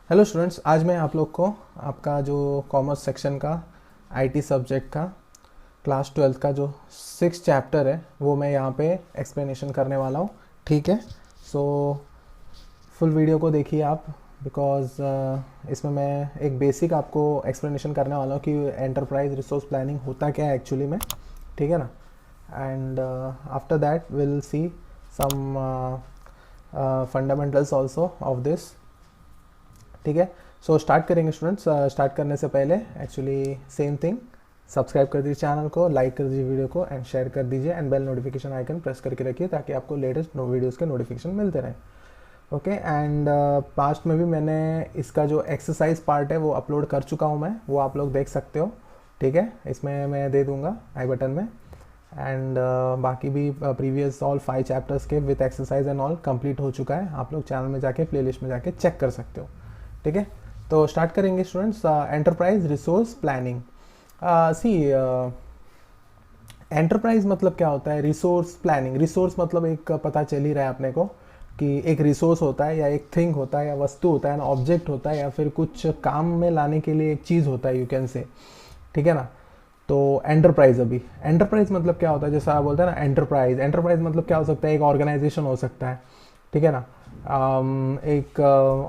Hello students, आज मैं आप लोग को आपका जो कॉमर्स सेक्शन का आईटी सब्जेक्ट का क्लास 12 का जो 6 चैप्टर है वो मैं यहाँ पे एक्सप्लेनेशन करने वाला हूँ। ठीक है, सो फुल वीडियो को देखिए आप, बिकॉज इसमें मैं एक बेसिक आपको एक्सप्लेनेशन करने वाला हूँ कि एंटरप्राइज रिसोर्स प्लानिंग होता क्या है एक्चुअली में। ठीक है ना। And after that will see some fundamentals also of this. ठीक है, सो स्टार्ट करेंगे स्टूडेंट्स। स्टार्ट करने से पहले एक्चुअली सेम थिंग, सब्सक्राइब कर दीजिए चैनल को, लाइक कर दीजिए वीडियो को एंड शेयर कर दीजिए and bell notification icon press करके रखिए ताकि आपको लेटेस्ट वीडियोस के नोटिफिकेशन मिलते रहें। ओके, एंड पास्ट में भी मैंने इसका जो एक्सरसाइज पार्ट है वो अपलोड कर चुका हूँ मैं, वो आप लोग देख सकते हो। ठीक है, इसमें मैं दे दूँगा आई बटन में। एंड बाकी भी प्रीवियस ऑल 5 चैप्टर्स के with exercise and all complete हो चुका है, आप लोग चैनल में जाके प्लेलिस्ट में जाके चेक कर सकते हो। ठीक है, तो स्टार्ट करेंगे students. Enterprise resource planning. See, enterprise मतलब क्या होता है, रिसोर्स प्लानिंग। रिसोर्स मतलब एक पता चल ही रहा है अपने को कि एक रिसोर्स होता है या एक थिंग होता है या वस्तु होता है ना, ऑब्जेक्ट होता है या फिर कुछ काम में लाने के लिए एक चीज़ होता है, यू कैन से। ठीक है ना। तो एंटरप्राइज, अभी एंटरप्राइज मतलब क्या होता है, जैसा आप बोलते हैं ना एंटरप्राइज। एंटरप्राइज मतलब क्या हो सकता है, एक ऑर्गेनाइजेशन हो सकता है। ठीक है ना। एक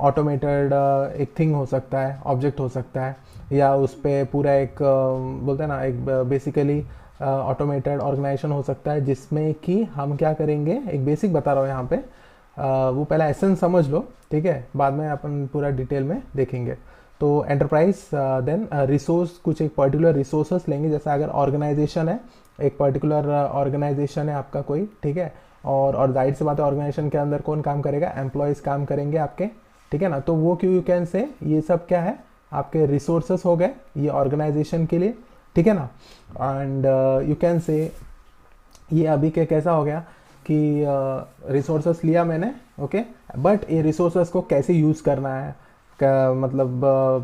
ऑटोमेटेड एक थिंग हो सकता है, ऑब्जेक्ट हो सकता है, या उस पर पूरा एक बोलते हैं ना एक बेसिकली ऑटोमेटेड ऑर्गेनाइजेशन हो सकता है जिसमें कि हम क्या करेंगे, एक बेसिक बता रहा हूँ यहाँ पे। वो पहला एसेंस समझ लो, ठीक है, बाद में अपन पूरा डिटेल में देखेंगे। तो एंटरप्राइज देन रिसोर्स, कुछ एक पर्टिकुलर रिसोर्सेस लेंगे, जैसा अगर ऑर्गेनाइजेशन है, एक पर्टिकुलर ऑर्गेनाइजेशन है आपका कोई, ठीक है, और जाहिर सी बात है ऑर्गेनाइजेशन के अंदर कौन काम करेगा, एम्प्लॉयज़ काम करेंगे आपके। ठीक है ना। तो वो क्यों, यू कैन से ये सब क्या है, आपके रिसोर्सेस हो गए ये ऑर्गेनाइजेशन के लिए। ठीक है ना। एंड यू कैन से ये अभी के कैसा हो गया कि रिसोर्सेस लिया मैंने, ओके, बट ये रिसोर्सेस को कैसे यूज़ करना है, मतलब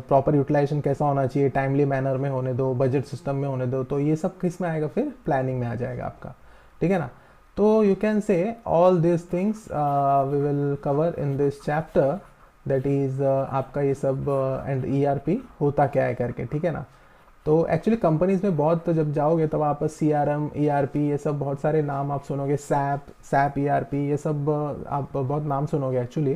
प्रॉपर यूटिलाइजेशन कैसा होना चाहिए, टाइमली मैनर में होने दो, बजट सिस्टम में होने दो, तो ये सब किस में आएगा, फिर प्लानिंग में आ जाएगा आपका। ठीक है ना। तो you can say all this things we will cover in this chapter, that is आपका ये सब एंड ईआरपी होता क्या है करके। ठीक है ना। तो एक्चुअली कंपनीज में बहुत, तो जब जाओगे तब आप सीआरएम, ईआरपी, ये सब बहुत सारे नाम आप सुनोगे, सैप ईआरपी, ये सब आप बहुत नाम सुनोगे एक्चुअली,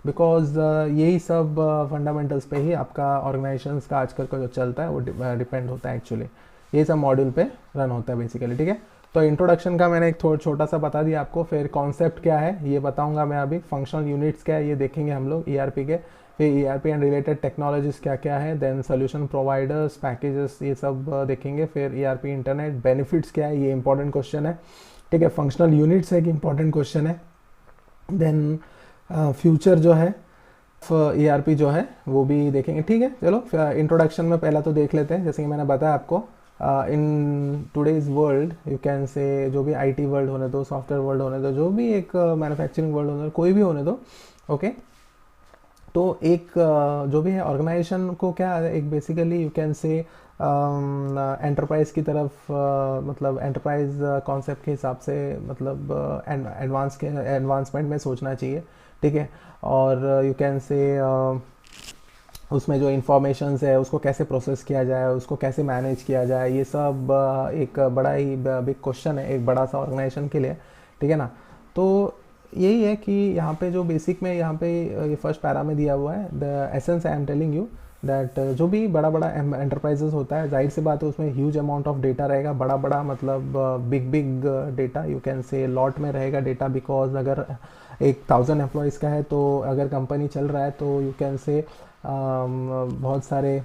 बिकॉज यही सब फंडामेंटल्स पे ही आपका ऑर्गेनाइजेशंस का आजकल का जो चलता है वो डिपेंड होता है एक्चुअली। ये सब मॉड्यूल पे रन होता है बेसिकली। ठीक है, तो इंट्रोडक्शन का मैंने एक थोड़ा छोटा सा बता दिया आपको, फिर कॉन्सेप्ट क्या है ये बताऊंगा मैं अभी, फंक्शनल यूनिट्स क्या है ये देखेंगे हम लोग ईआरपी के, फिर ईआरपी एंड रिलेटेड टेक्नोलॉजीज क्या क्या है, देन सोल्यूशन प्रोवाइडर्स, पैकेजेस, ये सब देखेंगे, फिर ईआरपी इंटरनेट बेनिफिट्स क्या है, ये इंपॉर्टेंट क्वेश्चन है। ठीक है, फंक्शनल यूनिट्स एक इंपॉर्टेंट क्वेश्चन है। देन फ्यूचर जो है ईआरपी जो है वो भी देखेंगे। ठीक है, चलो इंट्रोडक्शन में पहला तो देख लेते हैं, जैसे कि मैंने बताया आपको, in today's world you can से, जो भी आईटी वर्ल्ड होने दो, सॉफ्टवेयर वर्ल्ड होने दो, जो भी एक मैन्युफैक्चरिंग वर्ल्ड होने दो, कोई भी होने दो, ओके। तो एक जो भी है ऑर्गेनाइजेशन को क्या है, एक बेसिकली यू कैन से एंटरप्राइज की तरफ, मतलब एंटरप्राइज कॉन्सेप्ट के हिसाब से, मतलब एडवांसमेंट में सोचना चाहिए। ठीक है, और यू कैन से उसमें जो इंफॉर्मेशन है उसको कैसे प्रोसेस किया जाए, उसको कैसे मैनेज किया जाए, ये सब एक बड़ा ही बिग क्वेश्चन है एक बड़ा सा ऑर्गेनाइजेशन के लिए। ठीक है ना। तो यही है कि यहाँ पे जो बेसिक में यहाँ पे ये फर्स्ट पैरा में दिया हुआ है, the essence I am telling you that जो भी बड़ा बड़ा एंटरप्राइजेस होता है, जाहिर सी बात है उसमें ह्यूज अमाउंट ऑफ डेटा रहेगा, बड़ा बड़ा मतलब big big data, you can से लॉट में रहेगा डेटा, बिकॉज अगर एक 1000 एम्प्लॉयज़ का है तो अगर कंपनी चल रहा है तो यू कैन से बहुत सारे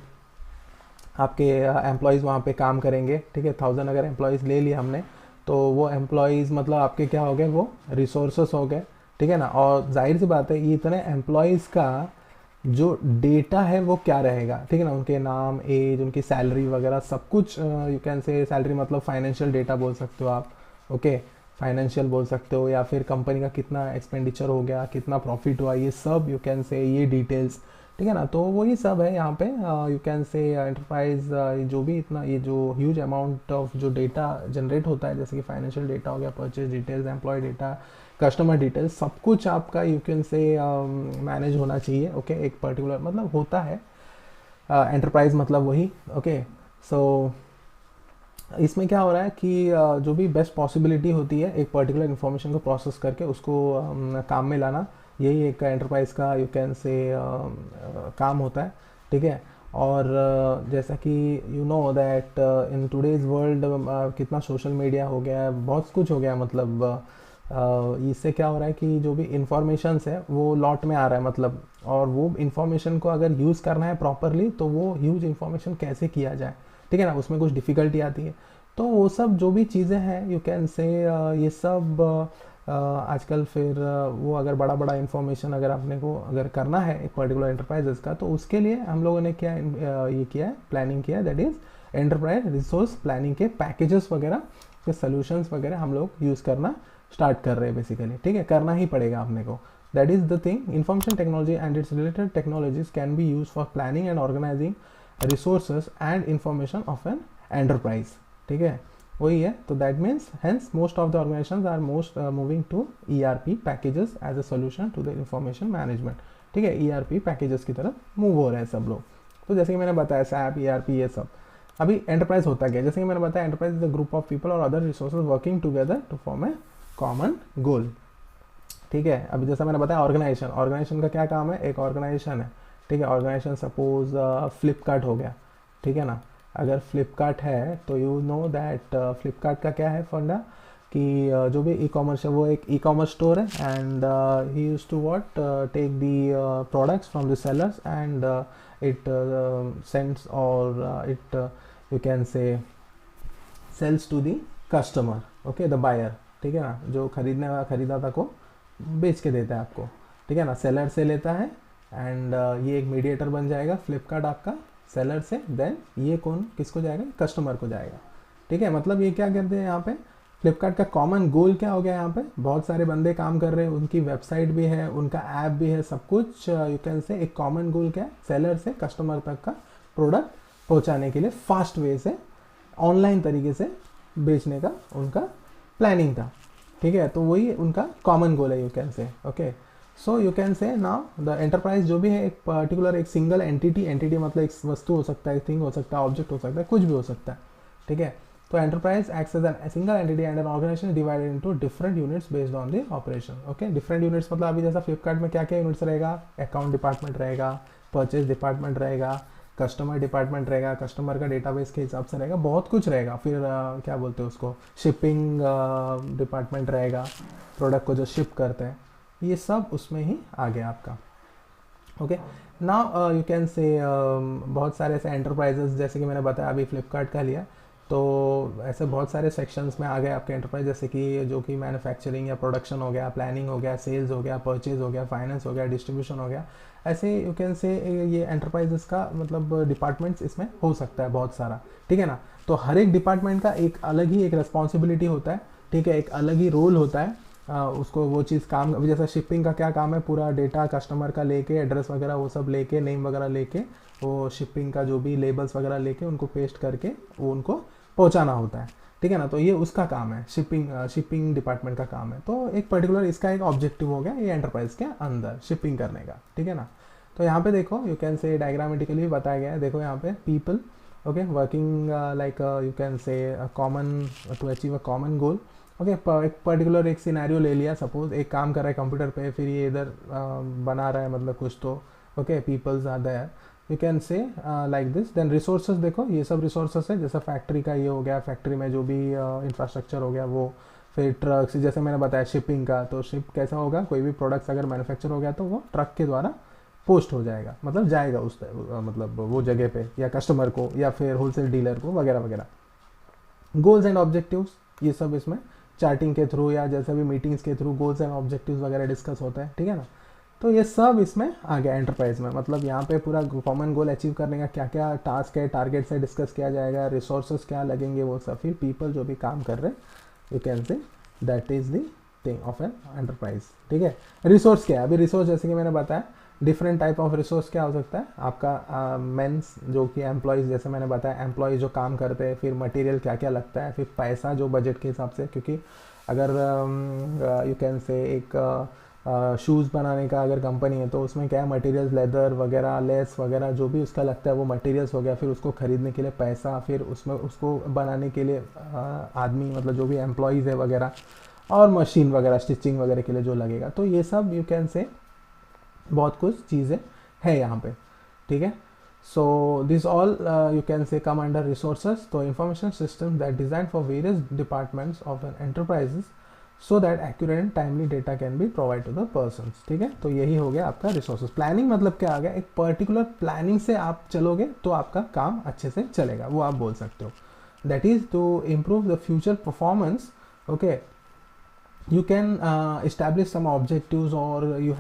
आपके एम्प्लॉयज़ वहाँ पे काम करेंगे। ठीक है, 1000 अगर एम्प्लॉयज़ ले लिए हमने तो वो एम्प्लॉयज़ मतलब आपके क्या हो गए, वो रिसोर्सेस हो गए। ठीक है ना। और जाहिर सी बात है ये इतने एम्प्लॉयज़ का जो डेटा है वो क्या रहेगा, ठीक है ना, उनके नाम, एज, उनकी सैलरी वगैरह सब कुछ, यू कैन से सैलरी मतलब फाइनेंशियल डेटा बोल सकते हो आप, ओके, फाइनेंशियल बोल सकते हो, या फिर कंपनी का कितना एक्सपेंडिचर हो गया, कितना प्रॉफिट हुआ, ये सब यू कैन से ये डिटेल्स। ठीक है ना। तो वही सब है यहाँ पे, यू कैन से एंटरप्राइज जो भी इतना ये जो ह्यूज अमाउंट ऑफ जो डेटा जनरेट होता है, जैसे कि फाइनेंशियल डेटा हो गया, purchase details, employ data, customer details, सब कुछ आपका यू कैन से मैनेज होना चाहिए। ओके एक पर्टिकुलर मतलब होता है एंटरप्राइज मतलब वही। ओके सो इसमें क्या हो रहा है कि जो भी बेस्ट पॉसिबिलिटी होती है एक पर्टिकुलर इन्फॉर्मेशन को प्रोसेस करके उसको काम में लाना, यही एक एंटरप्राइज का यू कैन से काम होता है। ठीक है और जैसा कि you know that in today's world कितना सोशल मीडिया हो गया है, बहुत कुछ हो गया है, मतलब इससे क्या हो रहा है कि जो भी इंफॉर्मेशंस है वो लॉट में आ रहा है, मतलब और वो इन्फॉर्मेशन को अगर यूज़ करना है प्रॉपरली तो वो ह्यूज इन्फॉर्मेशन कैसे किया जाए, ठीक है ना, उसमें कुछ डिफ़िकल्टी आती है। तो वो सब जो भी चीज़ें हैं यू कैन से ये सब आजकल फिर वो अगर बड़ा बड़ा इन्फॉर्मेशन अगर आपने को अगर करना है एक पर्टिकुलर एंटरप्राइजेस का, तो उसके लिए हम लोगों ने क्या ये किया है, प्लानिंग किया है, that is enterprise resource planning के पैकेजेस वगैरह के सॉल्यूशंस वगैरह हम लोग यूज़ करना स्टार्ट कर रहे हैं बेसिकली। ठीक है करना ही पड़ेगा अपने को। That is the thing, information technology and its related technologies can be use for planning and organising resources and information of an enterprise. ठीक है वही है। तो that means hence most of the organisations are most moving to ERP packages as a solution to the information management. ठीक है ERP packages की तरफ move हो रहे हैं सब लोग। तो जैसे कि मैंने बताया SAP ERP ये सब। अभी एंटरप्राइज होता क्या, जैसे कि मैंने बताया enterprise is the group of people और other resources working together to form a common goal. ठीक है अभी जैसा मैंने बताया ऑर्गेनाइजेशन, ऑर्गेनाइजेशन का क्या काम है, एक ऑर्गेनाइजेशन है। ठीक है ऑर्गेनाइजेशन सपोज फ्लिपकार्ट हो गया। ठीक है ना, अगर फ्लिपकार्ट है तो यू नो दैट फ्लिपकार्ट का क्या है फंडा कि जो भी ई कॉमर्स है वो एक ई कॉमर्स स्टोर है and he use to what take the products from the sellers and it sends और it you can say sells to the customer. Okay the buyer. ठीक है ना, जो खरीदाता को बेच के देता है आपको। ठीक है ना, सेलर से लेता है एंड ये एक मीडिएटर बन जाएगा फ्लिपकार्ट आपका सेलर से, देन ये कौन किसको जाएगा, कस्टमर को जाएगा। ठीक है मतलब ये क्या करते हैं यहाँ पे फ्लिपकार्ट का कॉमन गोल क्या हो गया, यहाँ पे बहुत सारे बंदे काम कर रहे हैं, उनकी वेबसाइट भी है, उनका ऐप भी है, सब कुछ यू कैन से एक कॉमन गोल क्या है, सेलर से कस्टमर तक का प्रोडक्ट पहुँचाने के लिए फास्ट वे से ऑनलाइन तरीके से बेचने का उनका प्लानिंग था। ठीक है तो वही उनका कॉमन गोल है यू कैन से। ओके सो यू कैन से नाउ द एंटरप्राइज जो भी है एक पर्टिकुलर एक सिंगल एंटिटी मतलब एक वस्तु हो सकता है, थिंग हो सकता है, ऑब्जेक्ट हो सकता है, कुछ भी हो सकता है। ठीक है तो enterprise acts as an single entity and an organisation divided into different units based on the operation. Okay different units मतलब अभी जैसा फ्लिपकार्ट में क्या क्या यूनिट्स रहेगा, अकाउंट डिपार्टमेंट रहेगा, परचेज डिपार्टमेंट रहेगा, कस्टमर डिपार्टमेंट रहेगा, कस्टमर का डेटाबेस के हिसाब से रहेगा, बहुत कुछ रहेगा। फिर क्या बोलते हैं उसको, शिपिंग डिपार्टमेंट रहेगा, प्रोडक्ट को जो शिप करते हैं, ये सब उसमें ही आ गया आपका। ओके नाउ यू कैन से बहुत सारे ऐसे एंटरप्राइजेस जैसे कि मैंने बताया अभी फ्लिपकार्ट का लिया, तो ऐसे बहुत सारे सेक्शंस में आ गए आपके एंटरप्राइज, जैसे कि जो कि मैन्युफैक्चरिंग या प्रोडक्शन हो गया, प्लानिंग हो गया, सेल्स हो गया, परचेज हो गया, फाइनेंस हो गया, डिस्ट्रीब्यूशन हो गया। ऐसे यू कैन से ये एंटरप्राइजेस का मतलब डिपार्टमेंट्स इसमें हो सकता है बहुत सारा। ठीक है ना, तो हर एक डिपार्टमेंट का एक अलग ही एक रिस्पॉन्सिबिलिटी होता है। ठीक है एक अलग ही रोल होता है उसको वो चीज़ काम, जैसा शिपिंग का क्या काम है, पूरा डेटा कस्टमर का लेके एड्रेस वगैरह वो सब लेके नेम वगैरह लेके वो शिपिंग का जो भी लेबल्स वगैरह लेके उनको पेस्ट करके वो उनको पहुंचाना होता है। ठीक है ना, तो ये उसका काम है, शिपिंग डिपार्टमेंट का काम है। तो एक पर्टिकुलर इसका एक ऑब्जेक्टिव हो गया ये एंटरप्राइज के अंदर शिपिंग करने का। ठीक है ना, तो यहाँ पे देखो यू कैन से डायग्रामेटिकली बताया गया है, देखो यहाँ पे people okay working like you can say common to achieve a common goal. Okay एक पर्टिकुलर एक सिनेरियो ले लिया, सपोज एक काम कर रहा है कंप्यूटर पे, फिर ये इधर बना रहा है मतलब कुछ तो okay peoples are there you can say like this. Then resources देखो ये सब रिसोर्सेज है, जैसा फैक्ट्री का ये हो गया, फैक्ट्री में जो भी इंफ्रास्ट्रक्चर हो गया वो, फिर ट्रक्स जैसे मैंने बताया शिपिंग का, तो शिप कैसा होगा, कोई भी प्रोडक्ट्स अगर मैन्युफैक्चर हो गया तो वो ट्रक के द्वारा पोस्ट हो जाएगा, मतलब जाएगा उस मतलब वो जगह पे या कस्टमर को या फिर होलसेल डीलर को वगैरह वगैरह। गोल्स एंड ऑब्जेक्टिव्स ये सब इसमें चार्टिंग के थ्रू या जैसे भी मीटिंग्स के थ्रू गोल्स एंड ऑब्जेक्टिव्स वगैरह डिस्कस होता है। ठीक है ना, तो ये सब इसमें आ गया एंटरप्राइज में, मतलब यहाँ पे पूरा कॉमन गोल अचीव करने का क्या क्या टास्क है, टारगेट्स है, डिस्कस किया जाएगा, रिसोर्सेज क्या लगेंगे वो सब, फिर पीपल जो भी काम कर रहे हैं you can say that is the thing of an enterprise. ठीक है रिसोर्स क्या है, अभी रिसोर्स जैसे कि मैंने बताया डिफरेंट टाइप ऑफ रिसोर्स क्या हो सकता है आपका, मेंस जो कि एम्प्लॉयज़ जैसे मैंने बताया एम्प्लॉयज़ जो काम करते हैं, फिर मटेरियल क्या क्या लगता है, फिर पैसा जो बजट के हिसाब से, क्योंकि अगर यू कैन से एक शूज़ बनाने का अगर कंपनी है तो उसमें क्या है, मटेरियल्स लेदर वगैरह, लेस वगैरह जो भी उसका लगता है वो मटेरियल्स हो गया, फिर उसको ख़रीदने के लिए पैसा, फिर उसमें उसको बनाने के लिए आदमी मतलब जो भी एम्प्लॉयज़ है वगैरह, और मशीन वगैरह स्टिचिंग वगैरह के लिए जो लगेगा, तो ये सब यू कैन से बहुत कुछ चीज़ें हैं यहाँ पे, ठीक है। So this all you can say come under resources. तो information system that design for various departments of an enterprises so that accurate and timely data can be provide to the person, ठीक है। तो यही हो गया आपका resources planning. मतलब क्या आ गया, एक पर्टिकुलर प्लानिंग से आप चलोगे तो आपका काम अच्छे से चलेगा, वो आप बोल सकते हो। That is to improve the future performance, okay. You can establish some objectives or you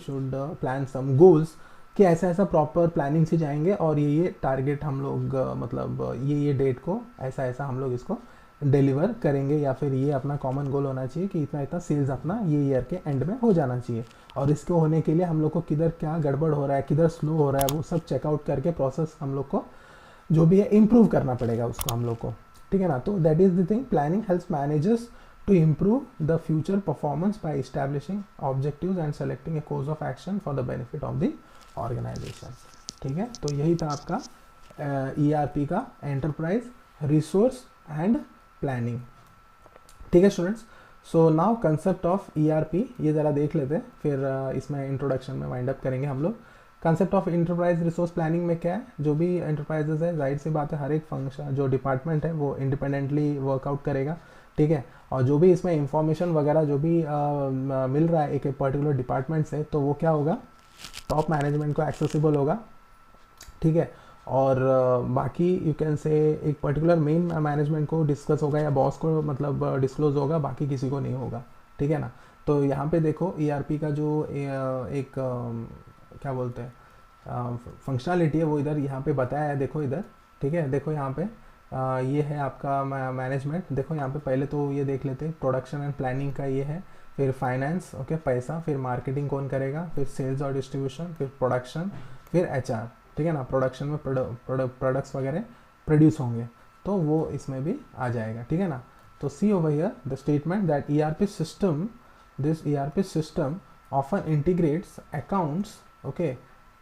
should plan some goals कि ऐसा ऐसा प्रॉपर प्लानिंग से जाएंगे और ये टारगेट हम लोग मतलब ये डेट को ऐसा ऐसा हम लोग इसको डिलीवर करेंगे, या फिर ये अपना कॉमन गोल होना चाहिए कि इतना इतना सेल्स अपना ये ईयर के एंड में हो जाना चाहिए। और इसको होने के लिए हम लोग को किधर क्या गड़बड़ हो रहा है, किधर स्लो हो रहा है, वो सब चेकआउट करके प्रोसेस हम लोग को जो भी है इम्प्रूव करना पड़ेगा उसको हम लोग को, ठीक है ना। तो that is the thing, planning helps managers to improve the future performance by establishing objectives and selecting a course of action for the benefit of the organization, ठीक है। तो यही था आपका ERP का एंटरप्राइज रिसोर्स एंड प्लानिंग, ठीक है students. So now concept of ERP ये ज़रा देख लेते हैं, फिर इसमें इंट्रोडक्शन में वाइंड अप करेंगे हम लोग। Concept of enterprise resource planning में क्या है, जो भी एंटरप्राइजेज है जाहिर सी बात है हर एक फंक्शन जो डिपार्टमेंट है वो इंडिपेंडेंटली वर्कआउट करेगा, ठीक है। और जो भी इसमें इंफॉर्मेशन वगैरह जो भी मिल रहा है एक पर्टिकुलर डिपार्टमेंट से, तो वो क्या होगा, टॉप मैनेजमेंट को एक्सेसिबल होगा, ठीक है। और बाकी यू कैन से एक पर्टिकुलर मेन मैनेजमेंट को डिस्कस होगा या बॉस को मतलब डिस्क्लोज होगा, बाकी किसी को नहीं होगा, ठीक है ना। तो यहाँ पे देखो ERP का जो एक क्या बोलते हैं फंक्शनलिटी है वो इधर यहाँ पे बताया है, देखो इधर, ठीक है। देखो यहाँ पे ये है आपका मैनेजमेंट। देखो यहाँ पे पहले तो ये देख लेते हैं, प्रोडक्शन एंड प्लानिंग का ये है, फिर फाइनेंस, ओके, पैसा, फिर मार्केटिंग कौन करेगा, फिर सेल्स और डिस्ट्रीब्यूशन, फिर प्रोडक्शन, फिर HR, ठीक है ना। प्रोडक्शन में प्रोडक्ट्स वगैरह प्रोड्यूस होंगे तो वो इसमें भी आ जाएगा, ठीक है ना। तो see over here the statement that this ERP system often integrates accounts, okay,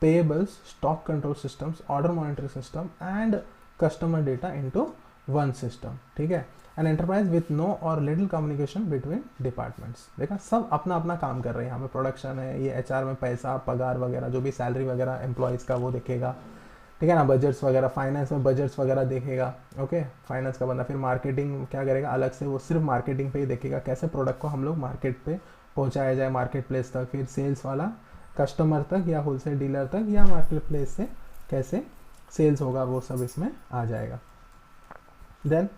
payables, stock control systems, order monitoring system and customer data into one system, ठीक है। An enterprise with no or little communication between departments, देखा सब अपना अपना काम कर रहे हैं। यहाँ पे प्रोडक्शन है, ये HR में पैसा पगार वगैरह जो भी सैलरी वगैरह एम्प्लॉयज़ का वो देखेगा, ठीक है ना। बजट्स वगैरह, फाइनेंस में बजट्स वगैरह देखेगा, ओके, फाइनेंस का बंदा। फिर मार्केटिंग क्या करेगा अलग से, वो सिर्फ मार्केटिंग पे ही देखेगा, कैसे प्रोडक्ट को हम लोग मार्केट पे पहुँचाया जाए, मार्केट प्लेस तक। फिर सेल्स वाला कस्टमर तक या होलसेल डीलर तक या मार्केट प्लेस से कैसे सेल्स होगा, वो सब इसमें आ जाएगा। देन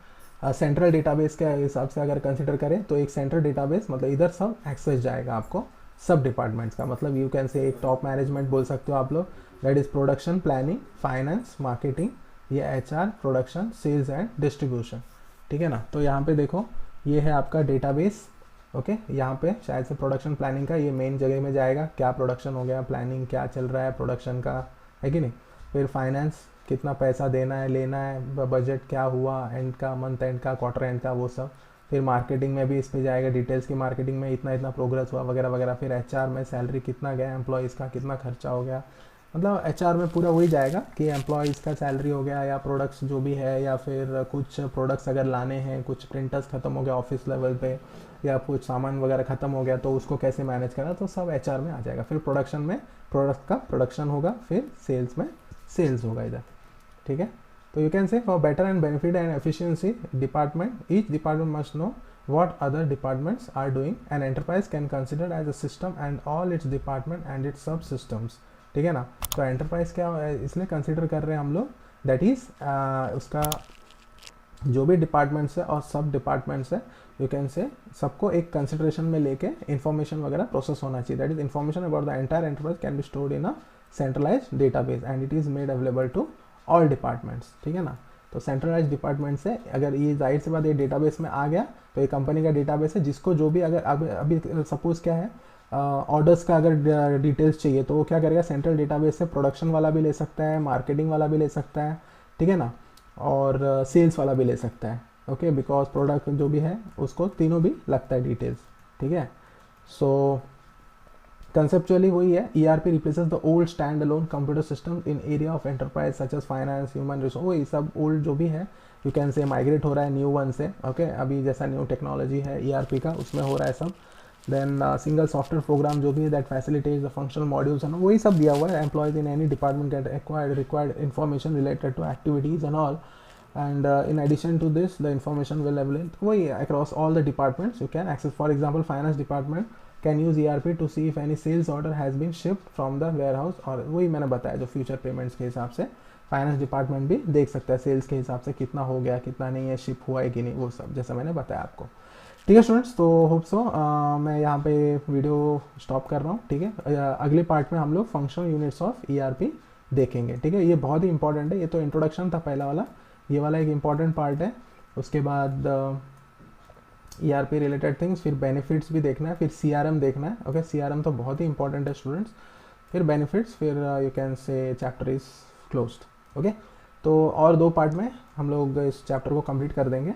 सेंट्रल डेटाबेस के हिसाब से अगर कंसिडर करें तो एक सेंट्रल डेटाबेस मतलब इधर सब एक्सेस जाएगा आपको सब डिपार्टमेंट्स का, मतलब यू कैन से एक टॉप मैनेजमेंट बोल सकते हो आप लोग, that is production, planning, finance, marketing, ये HR, production, sales and distribution, ठीक है ना। तो यहाँ पे देखो ये है आपका डेटाबेस, ओके। यहाँ पे शायद से प्रोडक्शन प्लानिंग का ये मेन जगह में जाएगा, क्या प्रोडक्शन हो गया, प्लानिंग क्या चल रहा है प्रोडक्शन का, है कि नहीं। फिर फाइनेंस, कितना पैसा देना है लेना है, बजट क्या हुआ एंड का, मंथ एंड का, क्वार्टर एंड का, वो सब। फिर मार्केटिंग में भी इस पे जाएगा डिटेल्स की, मार्केटिंग में इतना इतना प्रोग्रेस हुआ वगैरह वगैरह। फिर HR में सैलरी कितना गया एम्प्लॉयज़ का, कितना खर्चा हो गया, मतलब HR में पूरा वही जाएगा कि एम्प्लॉयज़ का सैलरी हो गया या प्रोडक्ट्स जो भी है, या फिर कुछ प्रोडक्ट्स अगर लाने हैं, कुछ प्रिंटर्स ख़त्म हो गया ऑफिस लेवल पे, या कुछ सामान वगैरह ख़त्म हो गया तो उसको कैसे मैनेज करना, तो सब HR में आ जाएगा। फिर प्रोडक्शन में प्रोडक्ट का प्रोडक्शन होगा, फिर सेल्स में सेल्स होगा इधर, ठीक है। तो यू कैन से for better and benefit and efficiency department, each department must know what other departments are doing. An enterprise can consider as a system and all its department and its subsystems, ठीक है ना। तो enterprise क्या इसलिए consider कर रहे हैं हम लोग, दैट इज उसका जो भी डिपार्टमेंट्स है और सब डिपार्टमेंट्स है, यू कैन से सबको एक कंसिडरेशन में लेके इन्फॉर्मेशन वगैरह प्रोसेस होना चाहिए। That is information about the entire enterprise can be stored in a centralised database and it is made available to all departments, ठीक है ना। तो सेंट्रलाइज डिपार्टमेंट से अगर ये जाहिर सी बात ये डेटाबेस में आ गया तो ये कंपनी का डेटाबेस है, जिसको जो भी अगर अभी सपोज क्या है ऑर्डर्स का अगर डिटेल्स चाहिए तो वो क्या करेगा, सेंट्रल डेटाबेस से प्रोडक्शन वाला भी ले सकता है, मार्केटिंग वाला भी ले सकता है, ठीक है ना, और सेल्स वाला भी ले सकता है, ओके, बिकॉज प्रोडक्ट जो भी है उसको तीनों भी लगता है डिटेल्स, ठीक है। सो कंसेप्चुअली वही है, E R P replaces the old stand alone computer system in area of enterprise such as finance, human resource, वही सब ओल्ड जो भी है यू कैन से माइग्रेट हो रहा है न्यू वन से। ओके, अभी जैसा न्यू टेक्नोलॉजी है ई आर पी का उसमें हो रहा है सब। देन सिंगल सॉफ्टवेयर प्रोग्राम जो भी है that facilitates the functional modules and वही सब दिया हुआ है। Employees in any department get required information related to activities and all, and in addition to this the information will available way across all the departments you can access. For example, finance department can use ERP to see if any sales order has been shipped from the warehouse, और वही मैंने बताया जो future payments के हिसाब से finance department भी देख सकता है सेल्स के हिसाब से कितना हो गया कितना नहीं है, शिप हुआ है कि नहीं, वो सब जैसा मैंने बताया आपको। ठीक है स्टूडेंट्स, तो होप सो मैं यहाँ पे वीडियो स्टॉप कर रहा हूँ। ठीक है, अगले पार्ट में हम लोग फंक्शनल यूनिट्स ऑफ ERP देखेंगे। ठीक है, ये बहुत ही इंपॉर्टेंट है, ये तो इंट्रोडक्शन था पहला वाला, ये वाला एक इम्पॉर्टेंट पार्ट है। उसके बाद ERP रिलेटेड थिंग्स, फिर बेनिफिट्स भी देखना है, फिर CRM देखना है। ओके, CRM तो बहुत ही इंपॉर्टेंट है स्टूडेंट्स, फिर बेनिफिट्स, फिर यू कैन से चैप्टर इज क्लोज्ड। ओके, तो और 2 पार्ट में हम लोग इस चैप्टर को कंप्लीट कर देंगे।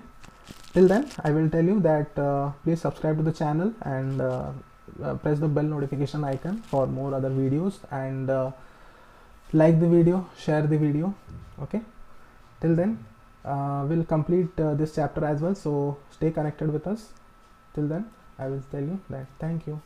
Till then I will tell you that please subscribe to the channel and press the bell notification icon for more other videos, and like the video, share the video. Okay, till then we'll complete this chapter as well, so stay connected with us. Till then I will tell you that thank you.